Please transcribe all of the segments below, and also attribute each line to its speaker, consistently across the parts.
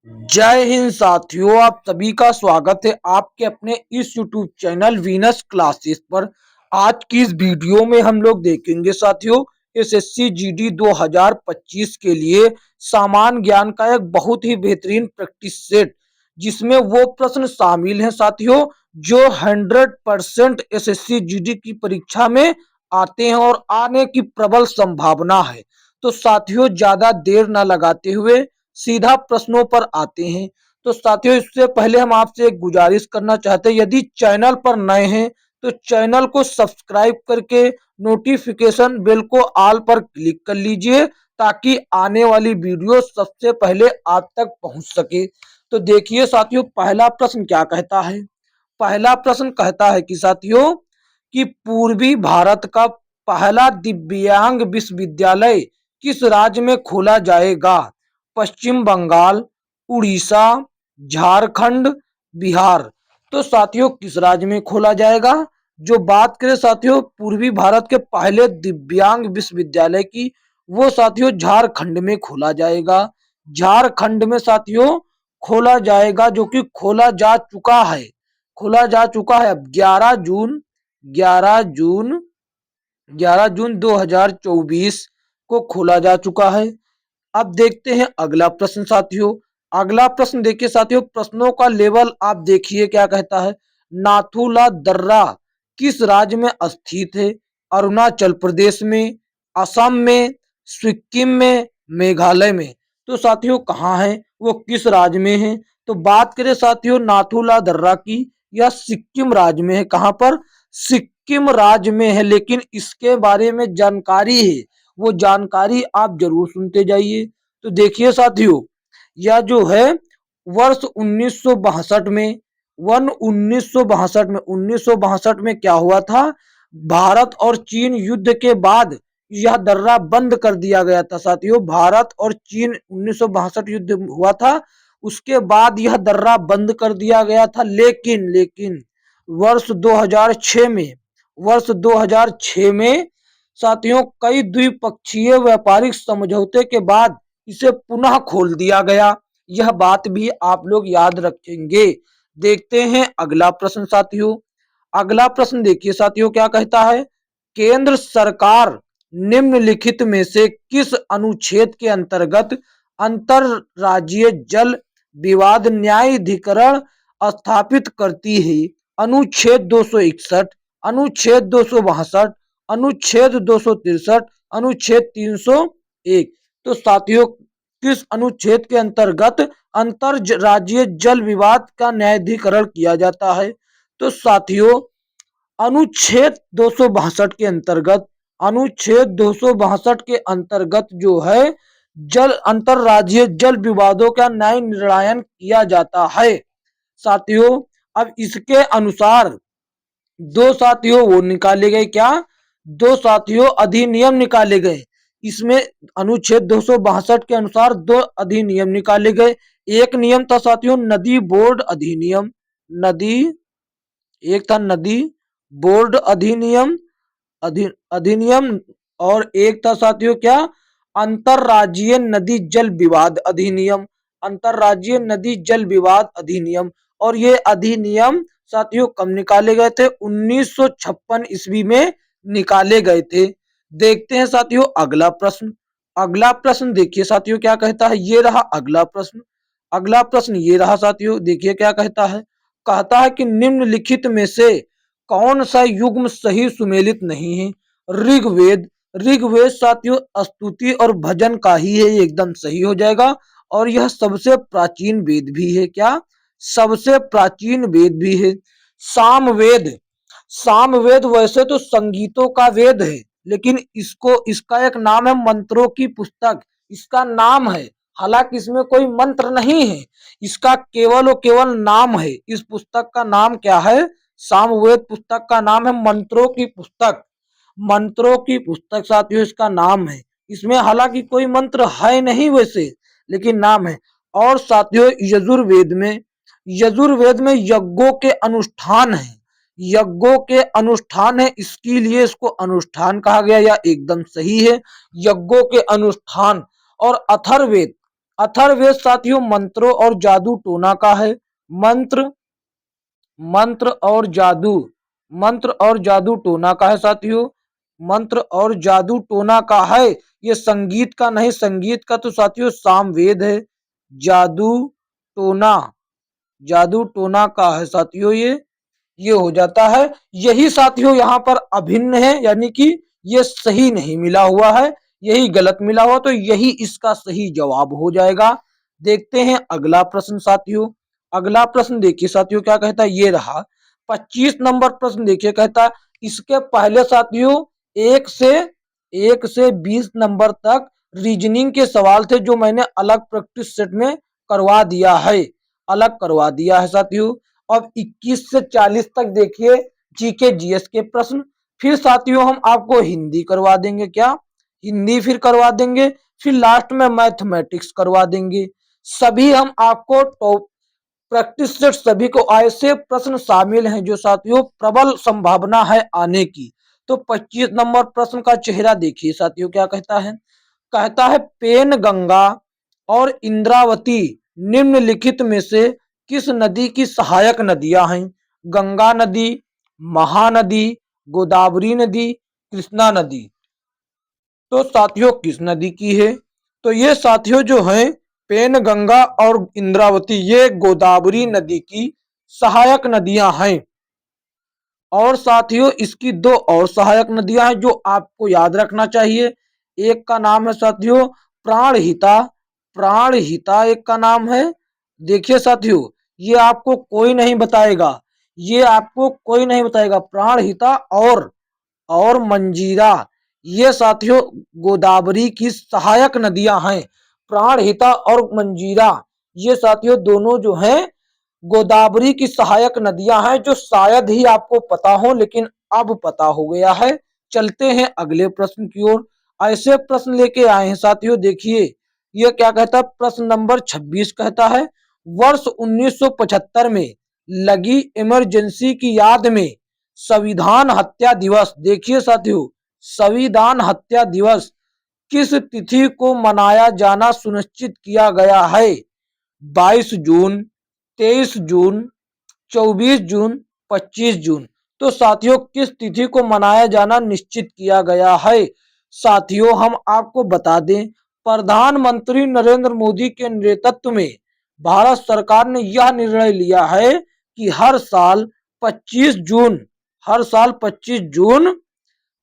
Speaker 1: जय हिंद साथियों, आप सभी का स्वागत है आपके अपने इस YouTube चैनल वीनस क्लासेस पर। आज की इस वीडियो में हम लोग देखेंगे साथियों एसएससी जीडी 2025 के लिए सामान्य ज्ञान का एक बहुत ही बेहतरीन प्रैक्टिस सेट, जिसमें वो प्रश्न शामिल हैं साथियों जो 100% एसएससी जीडी की परीक्षा में आते हैं और आने की प्रबल संभावना है। तो साथियों ज्यादा देर न लगाते हुए सीधा प्रश्नों पर आते हैं। तो साथियों इससे पहले हम आपसे एक गुजारिश करना चाहते हैं, यदि चैनल पर नए हैं तो चैनल को सब्सक्राइब करके नोटिफिकेशन बेल को ऑल पर क्लिक कर लीजिए ताकि आने वाली वीडियो सबसे पहले आप तक पहुंच सके। तो देखिए साथियों पहला प्रश्न क्या कहता है। पहला प्रश्न कहता है कि साथियों कि पूर्वी भारत का पहला दिव्यांग विश्वविद्यालय किस राज्य में खोला जाएगा। पश्चिम बंगाल, उड़ीसा, झारखंड, बिहार। तो साथियों किस राज्य में खोला जाएगा। जो बात करें साथियों पूर्वी भारत के पहले दिव्यांग विश्वविद्यालय की, वो साथियों झारखंड में खोला जाएगा। झारखंड में साथियों खोला जाएगा, जो कि खोला जा चुका है। खोला जा चुका है अब 11 जून 2024 को खोला जा चुका है। अब देखते हैं अगला प्रश्न साथियों। अगला प्रश्न देखिए साथियों, प्रश्नों का लेवल आप देखिए क्या कहता है। नाथुला दर्रा किस राज्य में स्थित है। अरुणाचल प्रदेश में, असम में, सिक्किम में, मेघालय में। तो साथियों कहाँ है वो, किस राज्य में है। तो बात करें साथियों नाथुला दर्रा की, यह सिक्किम राज्य में है। कहाँ पर, सिक्किम राज्य में है। लेकिन इसके बारे में जानकारी है, वो जानकारी आप जरूर सुनते जाइए। तो देखिए साथियों यह जो है वर्ष 1962 में, 1962 में क्या हुआ था, भारत और चीन युद्ध के बाद यह दर्रा बंद कर दिया गया था साथियों। भारत और चीन 1962 युद्ध हुआ था, उसके बाद यह दर्रा बंद कर दिया गया था। लेकिन वर्ष 2006 में, वर्ष 2006 में साथियों कई द्विपक्षीय व्यापारिक समझौते के बाद इसे पुनः खोल दिया गया। यह बात भी आप लोग याद रखेंगे। देखते हैं अगला प्रश्न साथियों। अगला प्रश्न देखिए साथियों क्या कहता है। केंद्र सरकार निम्नलिखित में से किस अनुच्छेद के अंतर्गत अंतरराज्यीय जल विवाद न्यायाधिकरण स्थापित करती है। अनुच्छेद 261, अनुच्छेद 262, अनुच्छेद 263, अनुच्छेद 301। तो साथियों किस अनुच्छेद के अंतर्गत अंतर राज्यीय जल विवाद का न्यायाधिकरण किया जाता है। तो साथियों अनुच्छेद 262 के अंतर्गत, अनुच्छेद 262 के अंतर्गत जो है जल अंतरराज्यीय जल विवादों का न्याय निर्णय किया जाता है साथियों। अब इसके अनुसार दो साथियों वो निकाले गए, क्या, दो साथियों अधिनियम निकाले गए। इसमें अनुच्छेद 262 के अनुसार दो अधिनियम निकाले गए। एक नियम था साथियों नदी बोर्ड अधिनियम, नदी, एक था नदी बोर्ड अधिनियम, अधिनियम, और एक था साथियों क्या, अंतरराज्यीय नदी जल विवाद अधिनियम, अंतरराज्यीय नदी जल विवाद अधिनियम। और ये अधिनियम साथियों कब निकाले गए थे, 1956 ईस्वी में निकाले गए थे। देखते हैं साथियों अगला प्रश्न। अगला प्रश्न देखिए साथियों क्या कहता है, ये रहा अगला प्रश्न। अगला प्रश्न ये रहा साथियों, देखिए क्या कहता है। कहता है कि निम्नलिखित में से कौन सा युग्म सही सुमेलित नहीं है। ऋग्वेद, ऋग्वेद साथियों स्तुति और भजन का ही है, एकदम सही हो जाएगा। और यह सबसे प्राचीन वेद भी है, क्या, सबसे प्राचीन वेद भी है। सामवेद, सामवेद वैसे तो संगीतों का वेद है, लेकिन इसका एक नाम है मंत्रों की पुस्तक, इसका नाम है। हालांकि इसमें कोई मंत्र नहीं है, इसका केवल और केवल नाम है। इस पुस्तक का नाम क्या है, सामवेद पुस्तक का नाम है मंत्रों की पुस्तक, मंत्रों की पुस्तक साथियों इसका नाम है। इसमें हालांकि कोई मंत्र है नहीं वैसे, लेकिन नाम है। और साथियों यजुर्वेद में, यजुर्वेद में यज्ञों के अनुष्ठान है, यज्ञों के अनुष्ठान है, इसके लिए इसको अनुष्ठान कहा गया, या एकदम सही है, यज्ञों के अनुष्ठान। और अथर्ववेद, अथर्ववेद साथियों मंत्रों और जादू टोना का है। मंत्र मंत्र और जादू मंत्र और जादू टोना का है साथियों। मंत्र और जादू टोना का है। ये संगीत का नहीं, संगीत का तो साथियों सामवेद है। जादू टोना जादू टोना का है साथियों। ये हो जाता है। यही साथियों यहाँ पर अभिन्न है, यानी कि ये सही नहीं मिला हुआ है, यही गलत मिला हुआ, तो यही इसका सही जवाब हो जाएगा। देखते हैं अगला प्रश्न साथियों। अगला प्रश्न देखिए साथियों क्या कहता है, ये रहा 25 नंबर प्रश्न। देखिए कहता है इसके पहले साथियों एक से 20 नंबर तक रीजनिंग के सवाल थे, जो मैंने अलग प्रैक्टिस सेट में करवा दिया है, अलग करवा दिया है साथियों। अब 21 से 40 तक देखिए जीके जीएस के प्रश्न। फिर साथियों हम आपको हिंदी करवा देंगे, क्या हिंदी फिर करवा देंगे। फिर लास्ट में मैथमेटिक्स करवा देंगे। सभी हम आपको टॉप प्रैक्टिस सेट सभी को ऐसे प्रश्न शामिल हैं जो साथियों प्रबल संभावना है आने की। तो 25 नंबर प्रश्न का चेहरा देखिए साथियों क्या कहता है। कहता है पेन गंगा और इंद्रावती निम्नलिखित में से किस नदी की सहायक नदियां हैं। गंगा नदी, महानदी, गोदावरी नदी, कृष्णा नदी। तो साथियों किस नदी की है, तो ये साथियों जो है पेन गंगा और इंद्रावती ये गोदावरी नदी की सहायक नदियां हैं। और साथियों इसकी दो और सहायक नदियां हैं जो आपको याद रखना चाहिए। एक का नाम है साथियों प्राणहिता, प्राणहिता एक का नाम है। देखिए साथियों ये आपको कोई नहीं बताएगा, ये आपको कोई नहीं बताएगा। प्राणहिता और मंजीरा ये साथियों गोदावरी की सहायक नदियां हैं। प्राणहिता और मंजीरा ये साथियों दोनों जो हैं गोदावरी की सहायक नदियां हैं, जो शायद ही आपको पता हो लेकिन अब पता हो गया है। चलते हैं अगले प्रश्न की ओर। ऐसे प्रश्न लेके आए हैं साथियों, देखिए ये क्या कहता है। प्रश्न नंबर 26 कहता है वर्ष 1975 में लगी इमरजेंसी की याद में संविधान हत्या दिवस, देखिए साथियों संविधान हत्या दिवस किस तिथि को मनाया जाना सुनिश्चित किया गया है। 22 जून, 23 जून, 24 जून, 25 जून। तो साथियों किस तिथि को मनाया जाना निश्चित किया गया है। साथियों हम आपको बता दें प्रधानमंत्री नरेंद्र मोदी के नेतृत्व में भारत सरकार ने यह निर्णय लिया है कि हर साल 25 जून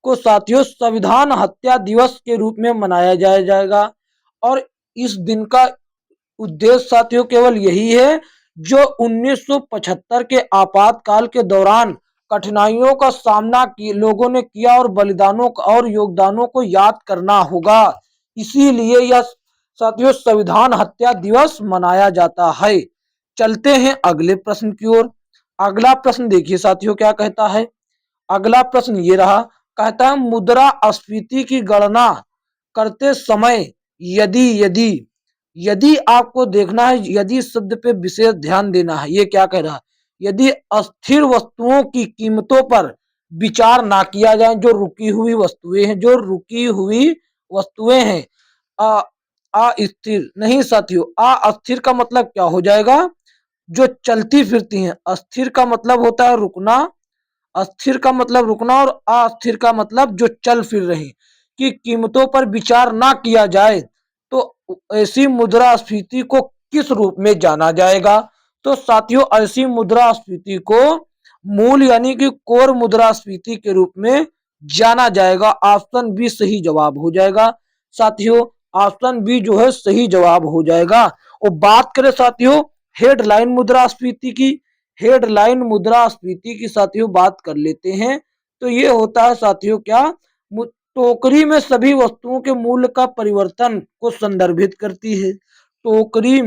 Speaker 1: को साथियों संविधान हत्या दिवस के रूप में मनाया जाएगा। और इस दिन का उद्देश्य साथियों केवल यही है जो 1975 के आपातकाल के दौरान कठिनाइयों का सामना लोगों ने किया और बलिदानों और योगदानों को याद करना होगा। इसीलिए यह साथियों संविधान हत्या दिवस मनाया जाता है। चलते हैं अगले प्रश्न की ओर। अगला प्रश्न देखिए साथियों क्या कहता है। अगला प्रश्न ये रहा, कहता है मुद्रास्फीति की गणना करते समय यदि यदि यदि आपको देखना है, यदि शब्द पे विशेष ध्यान देना है। ये क्या कह रहा है, यदि अस्थिर वस्तुओं की कीमतों पर विचार ना किया जाए, जो रुकी हुई वस्तुएं हैं, जो रुकी हुई वस्तुएं हैं। अस्थिर नहीं साथियों, अस्थिर का मतलब क्या हो जाएगा, जो चलती फिरती हैं। अस्थिर का मतलब होता है रुकना, अस्थिर का मतलब रुकना, और अस्थिर का मतलब जो चल फिर रही की कीमतों पर विचार ना किया जाए तो ऐसी मुद्रास्फीति को किस रूप में जाना जाएगा। तो साथियों ऐसी मुद्रास्फीति को मूल यानी कि कोर मुद्रास्फीति के रूप में जाना जाएगा। ऑप्शन बी सही जवाब हो जाएगा साथियों, ऑप्शन बी जो है सही जवाब हो जाएगा। और बात करें साथियों हेडलाइन मुद्रास्फीति की, हेडलाइन मुद्रास्फीति की साथियों बात कर लेते हैं। तो ये होता है साथियों क्या, टोकरी में सभी वस्तुओं के मूल्य का परिवर्तन को संदर्भित करती है। टोकरी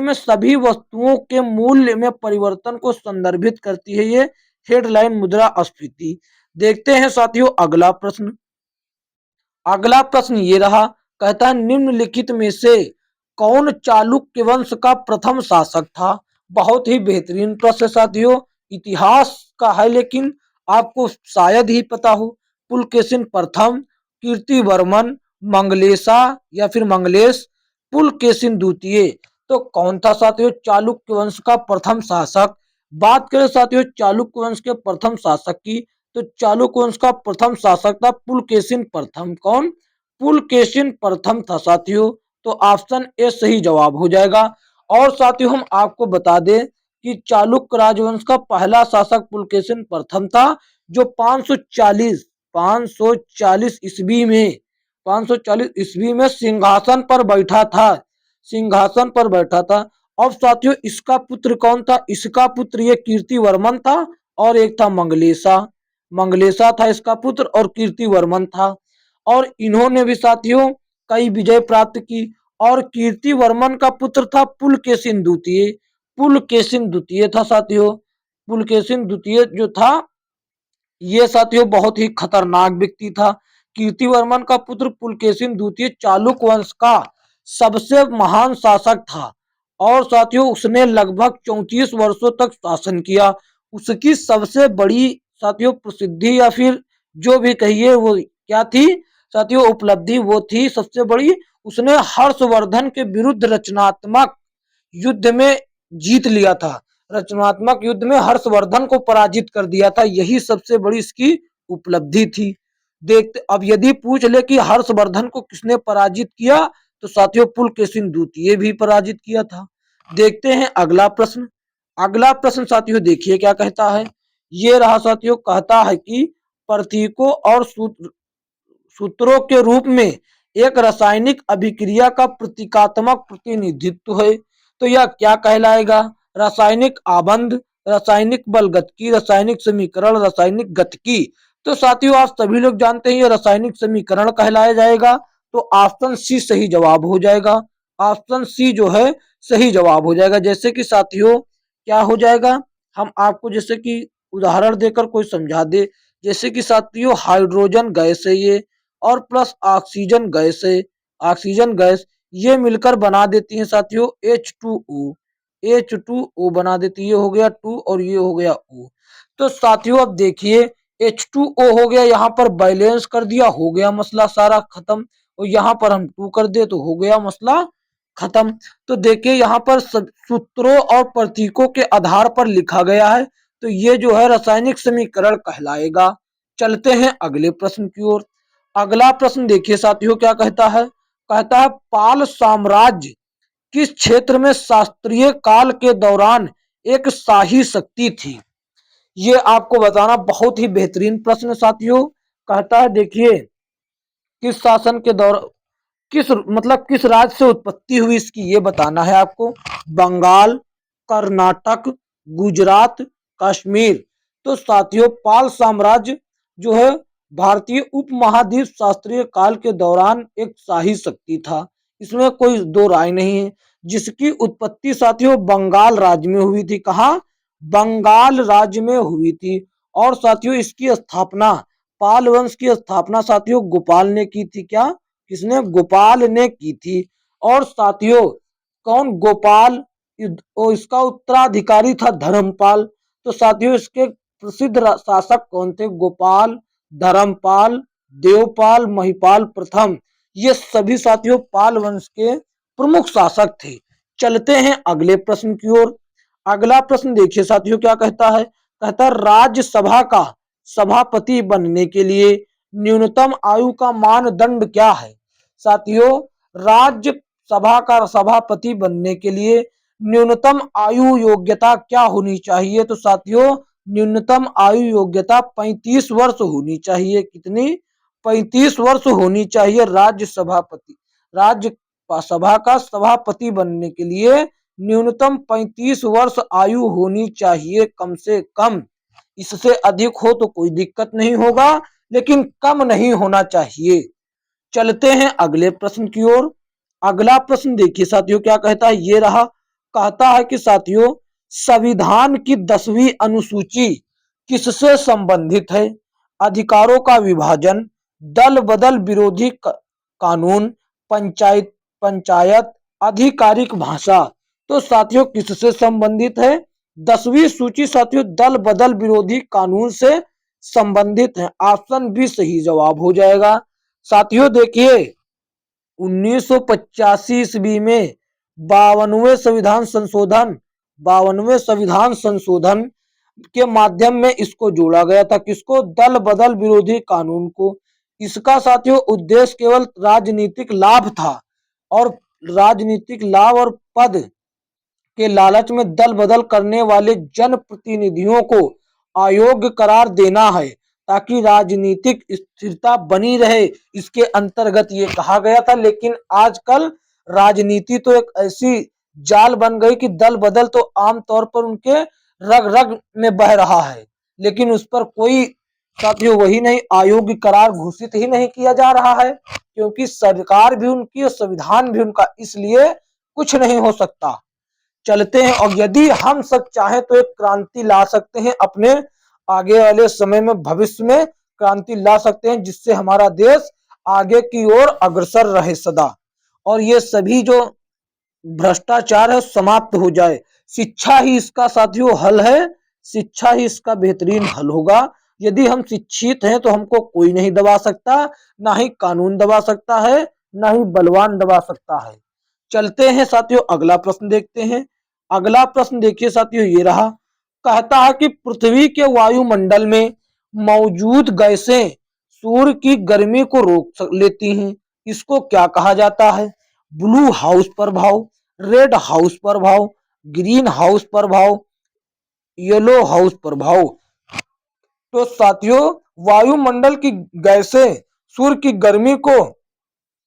Speaker 1: में सभी वस्तुओं के मूल्य में परिवर्तन को संदर्भित करती है ये हेडलाइन मुद्रास्फीति। देखते हैं साथियों अगला प्रश्न। अगला प्रश्न ये रहा, कहता है निम्नलिखित में से कौन चालुक्य वंश का प्रथम शासक था। बहुत ही बेहतरीन प्रश्न साथियों, इतिहास का है लेकिन आपको शायद ही पता हो। पुलकेशिन प्रथम, कीर्तिवर्मन, मंगलेशा या फिर मंगलेश, पुलकेशिन द्वितीय। तो कौन था साथियों चालुक्य वंश का प्रथम शासक? बात करें साथियों चालुक्य वंश के प्रथम शासक की, तो चालुक्य वंश का प्रथम शासक था पुलकेशिन प्रथम। कौन? पुलकेशिन प्रथम था साथियों। तो ऑप्शन ए सही जवाब हो जाएगा। और साथियों हम आपको बता दें कि चालुक्य राजवंश का पहला शासक पुलकेशिन प्रथम था, जो 540 ईस्वी में 540 ईस्वी में सिंहासन पर बैठा था। सिंहासन पर बैठा था। अब साथियों इसका पुत्र कौन था? इसका पुत्र ये कीर्तिवर्मन था और एक था मंगलेशा। मंगलेशा था इसका पुत्र और कीर्तिवर्मन था। और इन्होंने भी साथियों कई विजय प्राप्त की। और कीर्तिवर्मन का पुत्र था पुलकेशिन द्वितीय। पुलकेशिन द्वितीय था साथियों। पुलकेशिन द्वितीय जो था ये साथियों बहुत ही खतरनाक व्यक्ति था। कीर्तिवर्मन का पुत्र पुलकेशिन द्वितीय चालुक्य वंश का सबसे महान शासक था। और साथियों उसने लगभग 34 वर्षों तक शासन किया। उसकी सबसे बड़ी साथियों प्रसिद्धि या फिर जो भी कहिए वो क्या थी साथियों उपलब्धि, वो थी सबसे बड़ी, उसने हर्षवर्धन के विरुद्ध रचनात्मक युद्ध में जीत लिया था। रचनात्मक युद्ध में हर्षवर्धन को पराजित कर दिया था। यही सबसे बड़ी इसकी उपलब्धि थी। देखते अब यदि पूछ ले कि हर्षवर्धन को किसने पराजित किया, तो साथियों पुलकेशिन द्वितीय भी पराजित किया था। देखते हैं अगला प्रश्न। अगला प्रश्न साथियों देखिए क्या कहता है। ये रहा साथियों, कहता है कि प्रतीकों और सूत्रों के रूप में एक रासायनिक अभिक्रिया का प्रतीकात्मक प्रतिनिधित्व है। तो यह क्या कहलाएगा? रासायनिक आबंध, रासायनिक बलगतकी, रासायनिक समीकरण, रासायनिक गतिकी। तो साथियों आप सभी लोग जानते हैं ये रासायनिक समीकरण कहलाया जाएगा। तो ऑप्शन सी सही जवाब हो जाएगा। ऑप्शन सी जो है सही जवाब हो जाएगा। जैसे कि साथियों क्या हो जाएगा, हम आपको जैसे कि उदाहरण देकर कोई समझा दे। जैसे कि साथियों हाइड्रोजन गैस है ये, और प्लस ऑक्सीजन गैस है। ऑक्सीजन गैस ये मिलकर बना देती है साथियों H2O। H2O बना देती है। ये हो गया 2 और ये हो गया O। तो साथियों अब देखिए H2O हो गया, यहाँ पर बैलेंस कर दिया, हो गया मसला सारा खत्म। और यहाँ पर हम 2 कर दे तो हो गया मसला खत्म। तो देखिए यहाँ पर सूत्रों और प्रतीकों के आधार पर लिखा गया है। तो ये जो है रासायनिक समीकरण कहलाएगा। चलते हैं अगले प्रश्न की ओर। अगला प्रश्न देखिए साथियों क्या कहता है। कहता है पाल साम्राज्य किस क्षेत्र में शास्त्रीय काल के दौरान एक शाही शक्ति थी? ये आपको बताना बहुत ही बेहतरीन प्रश्न साथियों। कहता है देखिए किस शासन के दौरान, किस मतलब किस राज्य से उत्पत्ति हुई इसकी, ये बताना है आपको। बंगाल, कर्नाटक, गुजरात, कश्मीर। तो साथियों पाल साम्राज्य जो है भारतीय उपमहाद्वीप शास्त्रीय काल के दौरान एक शाही शक्ति था। इसमें कोई दो राय नहीं है। जिसकी उत्पत्ति साथियों बंगाल राज्य में हुई थी। कहाँ? बंगाल राज्य में हुई थी। और साथियों इसकी स्थापना, पाल वंश की स्थापना साथियों गोपाल ने की थी। क्या? किसने? गोपाल ने की थी। और साथियों कौन? गोपाल। और इसका उत्तराधिकारी था धर्मपाल। तो साथियों इसके प्रसिद्ध शासक कौन थे? गोपाल, धर्मपाल, देवपाल, महिपाल प्रथम। ये सभी साथियों पाल वंश के प्रमुख शासक थे। चलते हैं अगले प्रश्न की ओर। अगला प्रश्न देखिए साथियों क्या कहता है। कहता है राज्यसभा का सभापति बनने के लिए न्यूनतम आयु का मानदंड क्या है? साथियों राज्यसभा का सभापति बनने के लिए न्यूनतम आयु योग्यता क्या होनी चाहिए? तो साथियों न्यूनतम आयु योग्यता 35 वर्ष होनी चाहिए। कितनी? 35 वर्ष होनी चाहिए राज्यसभा का सभापति बनने के लिए न्यूनतम 35 वर्ष आयु होनी चाहिए कम से कम। इससे अधिक हो तो कोई दिक्कत नहीं होगा, लेकिन कम नहीं होना चाहिए। चलते हैं अगले प्रश्न की ओर। अगला प्रश्न देखिए साथियों क्या कहता है। ये रहा, कहता है कि साथियों संविधान की 10वीं अनुसूची किससे संबंधित है? अधिकारों का विभाजन, दल बदल विरोधी कानून, पंचायत, आधिकारिक भाषा। तो साथियों किससे संबंधित है? 10वीं सूची साथियों दल बदल विरोधी कानून से संबंधित है। ऑप्शन बी सही जवाब हो जाएगा। साथियों देखिए 1985 ईस्वी में 52वें संविधान संशोधन के माध्यम में इसको जोड़ा गया था। किसको? दल बदल विरोधी कानून को। इसका साथियों उद्देश्य केवल राजनीतिक लाभ था और राजनीतिक लाभ और पद के लालच में दल बदल करने वाले जनप्रतिनिधियों को अयोग्य करार देना है ताकि राजनीतिक स्थिरता बनी रहे। इसके अंतर्गत ये कहा गया था। लेकिन आजकल राजनीति तो एक ऐसी जाल बन गई कि दल बदल तो आमतौर पर उनके रग रग में बह रहा है, लेकिन उस पर कोई साथियों वही नहीं, अयोग्य करार घोषित ही नहीं किया जा रहा है, क्योंकि सरकार भी उनकी और संविधान भी उनका, इसलिए कुछ नहीं हो सकता। चलते हैं, और यदि हम सब चाहें तो एक क्रांति ला सकते हैं, अपने आगे वाले समय में, भविष्य में क्रांति ला सकते हैं, जिससे हमारा देश आगे की ओर अग्रसर रहे सदा, और ये सभी जो भ्रष्टाचार है समाप्त हो जाए। शिक्षा ही इसका साथियों हल है, शिक्षा ही इसका बेहतरीन हल होगा। यदि हम शिक्षित हैं तो हमको कोई नहीं दबा सकता, ना ही कानून दबा सकता है, ना ही बलवान दबा सकता है। चलते हैं साथियों, अगला प्रश्न देखते हैं। अगला प्रश्न देखिए साथियों, ये रहा। कहता है कि पृथ्वी के वायुमंडल में मौजूद गैसें सूर्य की गर्मी को रोक लेती हैं। इसको क्या कहा जाता है? ब्लू हाउस प्रभाव, रेड हाउस प्रभाव, ग्रीन हाउस प्रभाव, येलो हाउस प्रभाव। तो साथियों वायुमंडल की गैसें सूर्य की गर्मी को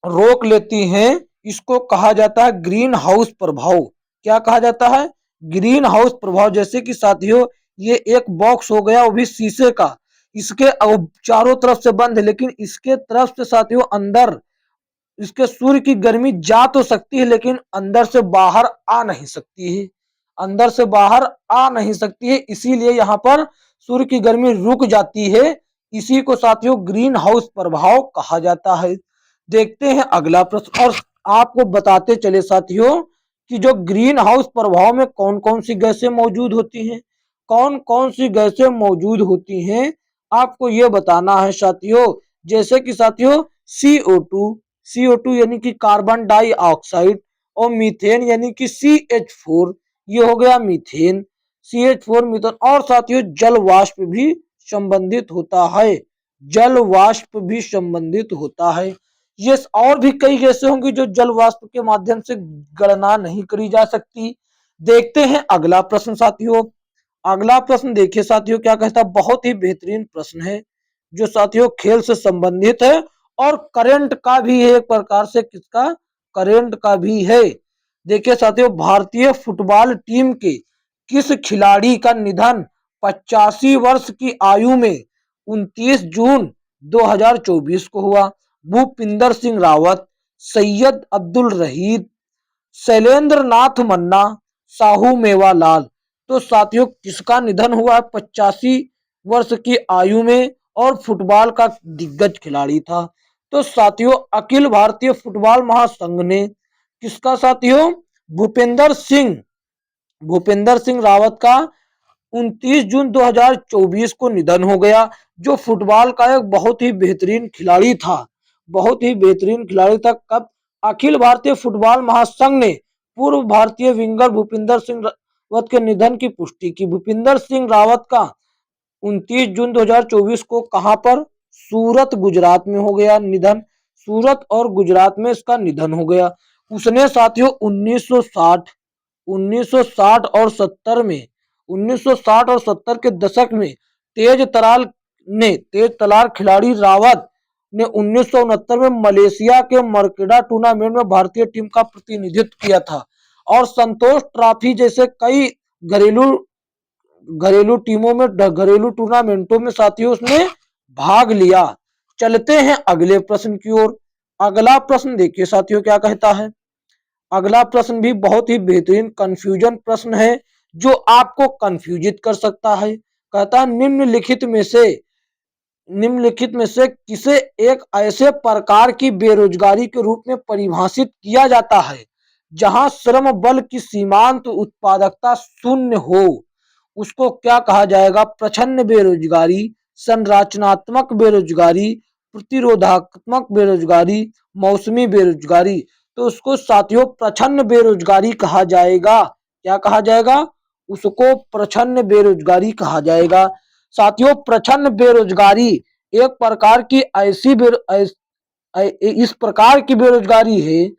Speaker 1: रोक लेती हैं, इसको कहा जाता है ग्रीन हाउस प्रभाव। क्या कहा जाता है? ग्रीन हाउस प्रभाव। जैसे कि साथियों ये एक बॉक्स हो गया, वो भी शीशे का, इसके चारों तरफ से बंद है, लेकिन इसके तरफ से साथियों अंदर इसके सूर्य की गर्मी जा तो सकती है, लेकिन अंदर से बाहर आ नहीं सकती है, अंदर से बाहर आ नहीं सकती है, इसीलिए यहाँ पर सूर्य की गर्मी रुक जाती है। इसी को साथियों ग्रीन हाउस प्रभाव कहा जाता है। देखते हैं अगला प्रश्न, और आपको बताते चले साथियों कि जो ग्रीन हाउस प्रभाव में कौन कौन सी गैसें मौजूद होती हैं, कौन कौन सी गैसें मौजूद होती हैं, आपको ये बताना है साथियों। जैसे कि साथियों CO2 यानी कि कार्बन डाइऑक्साइड, और मीथेन यानी कि CH4, ये हो गया मीथेन, CH4 मीथेन। और साथियों जल वाष्प भी संबंधित होता है, जल वाष्प भी संबंधित होता है। ये और भी कई गैसें होंगी जो जल वाष्प के माध्यम से गणना नहीं करी जा सकती। देखते हैं अगला प्रश्न साथियों। अगला प्रश्न देखिए साथियों क्या कहता है, बहुत ही बेहतरीन प्रश्न है जो साथियों खेल से संबंधित है और करंट का भी है, एक प्रकार से किसका? करंट का भी है। देखिए साथियों भारतीय फुटबॉल टीम के किस खिलाड़ी का निधन 85 वर्ष की आयु में 29 जून 2024 को हुआ? भूपिंदर सिंह रावत, सैयद अब्दुल रहीद, शैलेंद्र नाथ मन्ना, साहू मेवालाल। तो साथियों किसका निधन हुआ 85 वर्ष की आयु में, और फुटबॉल का दिग्गज खिलाड़ी था? तो साथियों अखिल भारतीय फुटबॉल महासंघ ने किसका साथियों? भूपेंद्र सिंह रावत का 29 जून 2024 को निधन हो गया, जो फुटबॉल का एक बहुत ही बेहतरीन खिलाड़ी था, बहुत ही बेहतरीन खिलाड़ी था। कब? अखिल भारतीय फुटबॉल महासंघ ने पूर्व भारतीय विंगर भूपिंदर सिंह रावत के निधन की पुष्टि की। भूपिंदर सिंह रावत का 29 जून 2024 को कहां पर? सूरत गुजरात में हो गया निधन, सूरत और गुजरात में इसका निधन हो गया। उसने साथियों 1960 और 70 में, 1960 और 70 के दशक में तेज तलार खिलाड़ी रावत ने 1969 में मलेशिया के मर्केडा टूर्नामेंट में भारतीय टीम का प्रतिनिधित्व किया था, और संतोष ट्रॉफी जैसे कई घरेलू घरेलू टीमों में, घरेलू टूर्नामेंटों में साथियों उसने भाग लिया। चलते हैं अगले प्रश्न की ओर। अगला प्रश्न देखिए साथियों क्या कहता है। अगला प्रश्न भी बहुत ही बेहतरीन कंफ्यूजन प्रश्न है जो आपको कंफ्यूजित कर सकता है। कहता है निम्नलिखित में से किसे एक ऐसे प्रकार की बेरोजगारी के रूप में परिभाषित किया जाता है जहां श्रम बल की सीमांत उत्पादकता शून्य हो? उसको क्या कहा जाएगा? प्रच्छन्न बेरोजगारी, संरचनात्मक बेरोजगारी, प्रतिरोधात्मक बेरोजगारी, मौसमी बेरोजगारी, तो उसको साथियों प्रछन्न बेरोजगारी कहा जाएगा। क्या कहा जाएगा? उसको प्रछन्न बेरोजगारी कहा जाएगा। साथियों प्रछन्न बेरोजगारी एक प्रकार की ऐसी इस प्रकार की बेरोजगारी है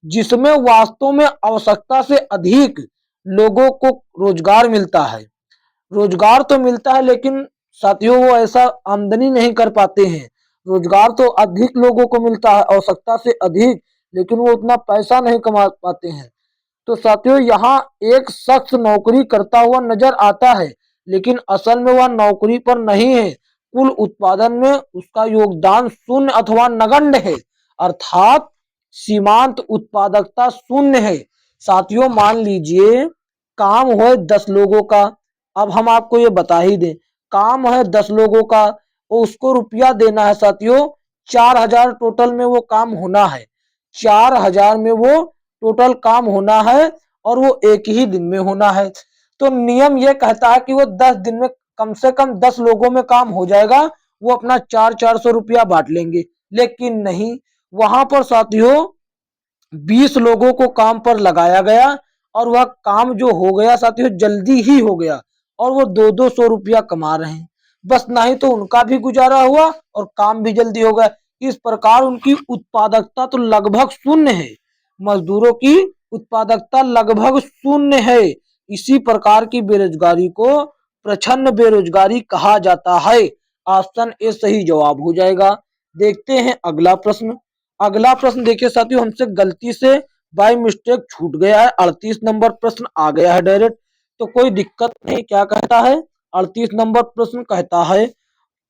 Speaker 1: जिसमें वास्तव में आवश्यकता से अधिक लोगों को रोजगार मिलता है। रोजगार तो मिलता है लेकिन साथियों वो ऐसा आमदनी नहीं कर पाते हैं। रोजगार तो अधिक लोगों को मिलता है, आवश्यकता से अधिक, लेकिन वो उतना पैसा नहीं कमा पाते हैं। तो साथियों यहाँ एक शख्स नौकरी करता हुआ नजर आता है लेकिन असल में वह नौकरी पर नहीं है। कुल उत्पादन में उसका योगदान शून्य अथवा नगण्य है, अर्थात सीमांत उत्पादकता शून्य है। साथियों मान लीजिए काम हो 10 लोगों का, अब हम आपको ये बता ही दें, काम है 10 लोगों का, वो उसको रुपया देना है साथियों 4000 टोटल में वो काम होना है। 4000 में वो टोटल काम होना है और वो एक ही दिन में होना है। तो नियम ये कहता है कि वो 10 दिन में कम से कम 10 लोगों में काम हो जाएगा, वो अपना 400 रुपया बांट लेंगे। लेकिन नहीं, वहां पर साथियों 20 लोगों को काम पर लगाया गया और वह काम जो हो गया साथियों जल्दी ही हो गया और वो 200 रुपया कमा रहे हैं। बस नहीं तो उनका भी गुजारा हुआ और काम भी जल्दी हो गया। इस प्रकार उनकी उत्पादकता तो लगभग शून्य है, मजदूरों की उत्पादकता लगभग शून्य है। इसी प्रकार की बेरोजगारी को प्रछन्न बेरोजगारी कहा जाता है। ऑप्शन ए सही जवाब हो जाएगा। देखते हैं अगला प्रश्न। अगला प्रश्न देखिए साथियों, हमसे गलती से बाय मिस्टेक छूट गया है। 38 नंबर प्रश्न आ गया है डायरेक्ट, तो कोई दिक्कत नहीं। क्या कहता है? 38 नंबर प्रश्न कहता है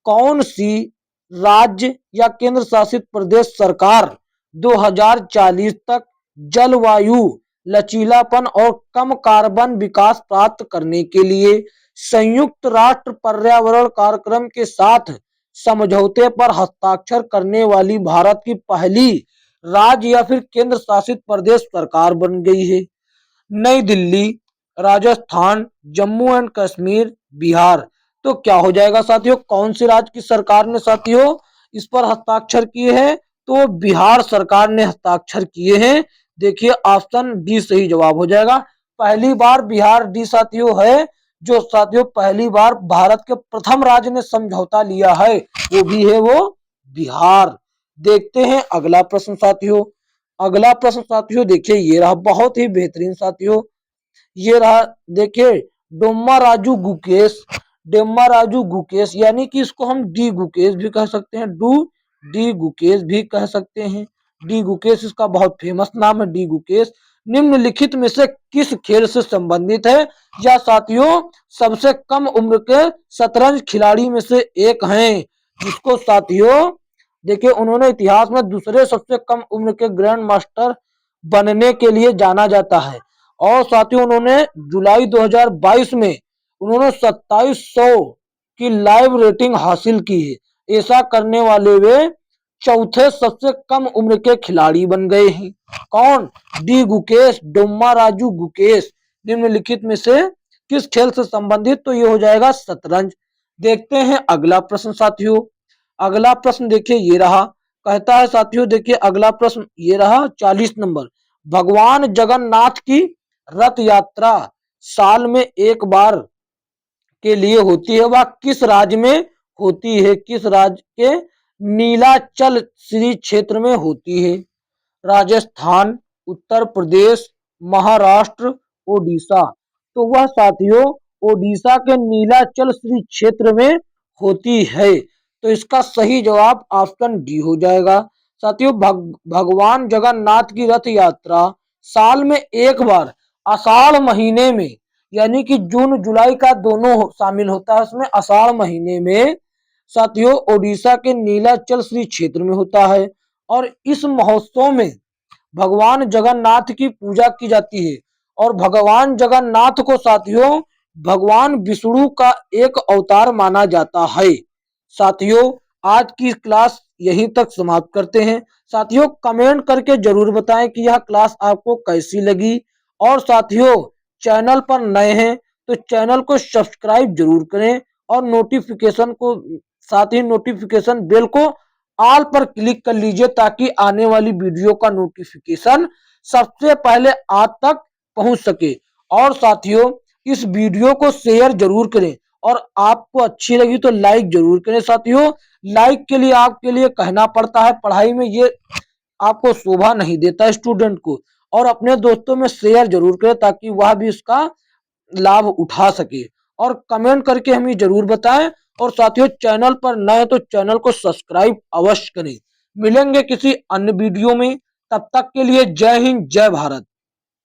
Speaker 1: कौन सी राज्य या केंद्र शासित प्रदेश सरकार 2040 तक जलवायु लचीलापन और कम कार्बन विकास प्राप्त करने के लिए संयुक्त राष्ट्र पर्यावरण कार्यक्रम के साथ समझौते पर हस्ताक्षर करने वाली भारत की पहली राज्य या फिर केंद्र शासित प्रदेश सरकार बन गई है? नई दिल्ली, राजस्थान, जम्मू एंड कश्मीर, बिहार। तो क्या हो जाएगा साथियों? कौन सी राज्य की सरकार ने साथियों इस पर हस्ताक्षर किए हैं? तो बिहार सरकार ने हस्ताक्षर किए हैं। देखिए ऑप्शन डी सही जवाब हो जाएगा। पहली बार बिहार डी साथियों है जो साथियों पहली बार भारत के प्रथम राज्य ने समझौता लिया है, वो भी है वो बिहार। देखते हैं अगला प्रश्न साथियों। अगला प्रश्न साथियों देखिए ये रहा, बहुत ही बेहतरीन साथियों। ये रहा देखिए, डोम्मा राजू गुकेश, डेम्मा राजू गुकेश, यानी कि इसको हम डी गुकेश भी कह सकते हैं, डी गुकेश भी कह सकते हैं। डी गुकेश इसका बहुत फेमस नाम है, डी गुकेश निम्नलिखित में से किस खेल से संबंधित है? या साथियों सबसे कम उम्र के शतरंज खिलाड़ी में से एक हैं, जिसको साथियों देखिए उन्होंने इतिहास में दूसरे सबसे कम उम्र के ग्रैंड मास्टर बनने के लिए जाना जाता है। और साथियों उन्होंने जुलाई 2022 में उन्होंने 2700 की लाइव रेटिंग हासिल की है। ऐसा करने वाले वे चौथे सबसे कम उम्र के खिलाड़ी बन गए हैं। कौन? डी गुकेश, डोम्मा राजू गुकेश। निम्नलिखित में से किस खेल से संबंधित? तो ये हो जाएगा शतरंज। देखते हैं अगला प्रश्न साथियों। अगला प्रश्न देखिए ये रहा, कहता है साथियों देखिए अगला प्रश्न ये रहा 40 नंबर। भगवान जगन्नाथ की रथ यात्रा साल में एक बार के लिए होती है, वह किस राज्य में होती है? किस राज्य के नीलाचल श्री क्षेत्र में होती है? राजस्थान, उत्तर प्रदेश, महाराष्ट्र, ओडिशा। तो वह साथियों ओडिशा के नीलाचल श्री क्षेत्र में होती है। तो इसका सही जवाब ऑप्शन डी हो जाएगा। साथियों भगवान जगन्नाथ की रथ यात्रा साल में एक बार आषाढ़ महीने में, यानी कि जून जुलाई का दोनों शामिल होता है उसमें, आषाढ़ महीने में साथियों ओडिशा के नीलाचल श्री क्षेत्र में होता है। और इस महोत्सव में भगवान जगन्नाथ की पूजा की जाती है और भगवान जगन्नाथ को साथियों भगवान विष्णु का एक अवतार माना जाता है। साथियों आज की क्लास यहीं तक समाप्त करते हैं। साथियों कमेंट करके जरूर बताएं कि यह क्लास आपको कैसी लगी, और साथियों चैनल पर नए हैं तो चैनल को सब्सक्राइब जरूर करें और नोटिफिकेशन को साथ ही नोटिफिकेशन बेल को ऑल पर क्लिक कर लीजिए ताकि आने वाली वीडियो का नोटिफिकेशन सबसे पहले आप तक पहुंच सके। और साथियों, इस वीडियो को शेयर जरूर करें और आपको अच्छी लगी तो लाइक जरूर करें। साथियों, लाइक के लिए आपके लिए कहना पड़ता है, पढ़ाई में ये आपको शोभा नहीं देता स्टूडेंट को। और अपने दोस्तों में शेयर जरूर करें ताकि वह भी इसका लाभ उठा सके। और कमेंट करके हमें जरूर बताएं। और साथियों, चैनल पर नए तो चैनल को सब्सक्राइब अवश्य करें। मिलेंगे किसी अन्य वीडियो में, तब तक के लिए जय हिंद जय भारत।